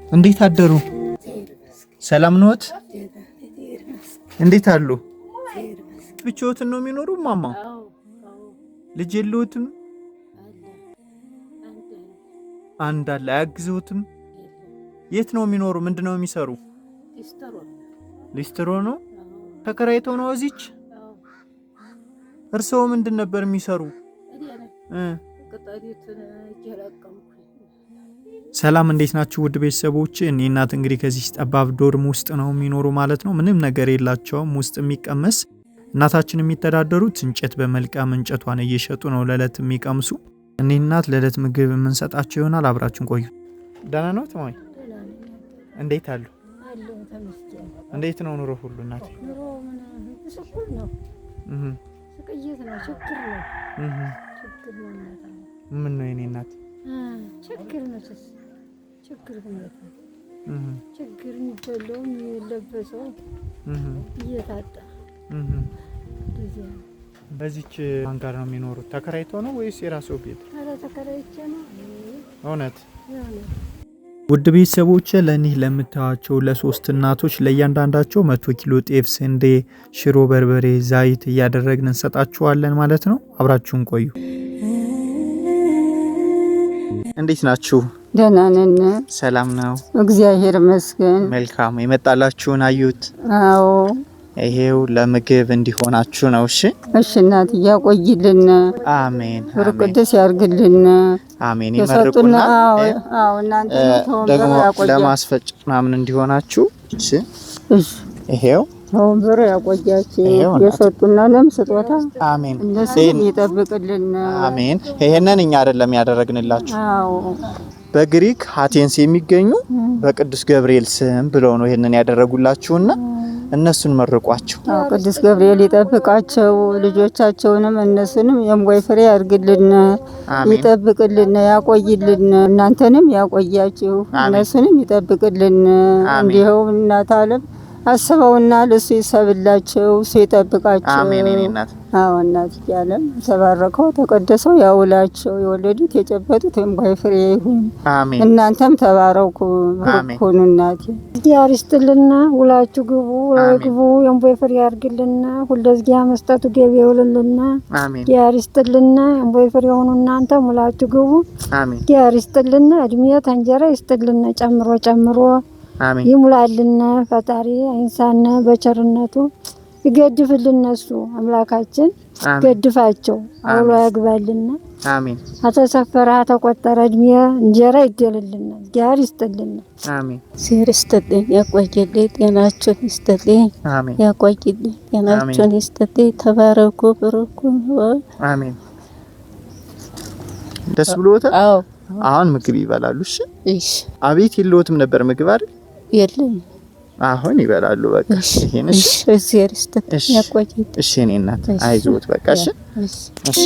እንዴት አደሩ? ሰላም ነዎት? እንዴት አሉ? ብቻዎትን ነው የሚኖሩ ማማ? ልጅ የለዎትም? አንድ አለ። አያግዝዎትም? የት ነው የሚኖሩ? ምንድነው የሚሰሩ? ሊስትሮ ነው? ተከራይተው ነው እዚች? እርስዎ ምንድን ነበር የሚሰሩ? ሰላም እንዴት ናችሁ ውድ ቤተሰቦች? እኔ እናት እንግዲህ ከዚህ ጠባብ ዶርም ውስጥ ነው የሚኖሩ ማለት ነው። ምንም ነገር የላቸውም ውስጥ የሚቀመስ። እናታችን የሚተዳደሩት እንጨት በመልቀም እንጨቷን እየሸጡ ነው ለዕለት የሚቀምሱ። እኔ እናት ለዕለት ምግብ የምንሰጣቸው ይሆናል። አብራችን ቆዩ። ደህና ነው ተማይ? እንዴት አሉ? እንዴት ነው ኑሮ ሁሉ እናት? ኑሮ ምን ነው? ስቅይት ነው፣ ችግር ነው። ችግር ነው እናት። ምን ነው የኔ እናት? ችግር ነው። ችግር ነው። ችግር የሚበላው የሚለበሰው እየታጣ በዚች ማን ጋር ነው የሚኖሩት? ተከራይተው ነው ወይስ የራስዎ ቤት? አረ ተከራይቼ ነው። እውነት ውድ ቤተሰቦች ለእኒህ ለምታዩዋቸው ለሶስት እናቶች ለእያንዳንዳቸው 100 ኪሎ ጤፍ፣ ስንዴ፣ ሽሮ፣ በርበሬ፣ ዘይት እያደረግን እንሰጣችኋለን ማለት ነው። አብራችሁን ቆዩ። እንዴት ናችሁ? ደህና ነን። ሰላም ነው? እግዚአብሔር ይመስገን። መልካም። የመጣላችሁን አዩት? አዎ። ይሄው ለምግብ እንዲሆናችሁ ነው። እሺ እሺ እናት ያቆይልን። አሜን። ቅዱስ ያርግልን። አሜን። ይመርቁና አዎ እናንተ ደግሞ ለማስፈጭ ምናምን እንዲሆናችሁ። እሺ እሺ። ይሄው ወንበሩ ያቆያችሁ የሰጡና ለምስጦታ አሜን። እነሱን ይጠብቅልን። አሜን። ይሄንን እኛ አይደለም ያደረግንላችሁ። አዎ በግሪክ አቴንስ የሚገኙ በቅዱስ ገብርኤል ስም ብለው ነው ይሄንን ያደረጉላችሁና እነሱን መርቋቸው። ቅዱስ ገብርኤል ይጠብቃቸው፣ ልጆቻቸውንም እነሱንም የምወይ ፍሬ ያርግልን፣ ይጠብቅልን፣ ያቆይልን። እናንተንም ያቆያችሁ፣ እነሱንም ይጠብቅልን። እንዲሁ እናት ዓለም አስበውና ለሱ ይሰብላቸው፣ እሱ ይጠብቃቸው። አሜን። እናት አዎ እናት ያለም ተባረከው ተቀደሰው ያውላቸው። የወለዱት የጨበጡት የምወይ ፍሬ ይሁን። አሜን። እናንተም ተባረኩ ሁኑ። እናት እግዚአብሔር ይስጥልና፣ ውላችሁ ግቡ፣ ግቡ የምወይ ፍሬ ያርግልና፣ ሁለዚያ መስጠቱ ገቢ ይውልልና። አሜን። እግዚአብሔር ይስጥልና፣ የምወይ ፍሬ ሆኑ። እናንተም ውላችሁ ግቡ። አሜን። እግዚአብሔር ይስጥልና፣ እድሜ ተንጀራ ይስጥልና፣ ጨምሮ ጨምሮ አሜን ይሙላልና። ፈጣሪ አይንሳና በቸርነቱ ይገድፍልን። እሱ አምላካችን ገድፋቸው አውሎ ያግባልና። አሜን። አተሰፈረ ተቆጠረ እድሜ እንጀራ ይደልልና። እግዚአብሔር ይስጥልና። አሜን። እግዚአብሔር ይስጥልኝ፣ ያቆይልኝ፣ ጤናችሁን ይስጥልኝ። አሜን። ያቆይልኝ፣ ጤናችሁን ይስጥልኝ። ተባረኩ፣ ብሩኩ። አሜን። ደስ ብሎታል? አዎ። አሁን ምግብ ይበላሉ? እሺ እሺ። አቤት የለውትም ነበር ምግብ አይደል? የለም። አሁን ይበላሉ። በቃ ይሄን እሺ። እግዚአብሔር ይስጥልኝ፣ ያቆይልኝ። እሺ እኔ እናት አይዞት በቃ እሺ። እሺ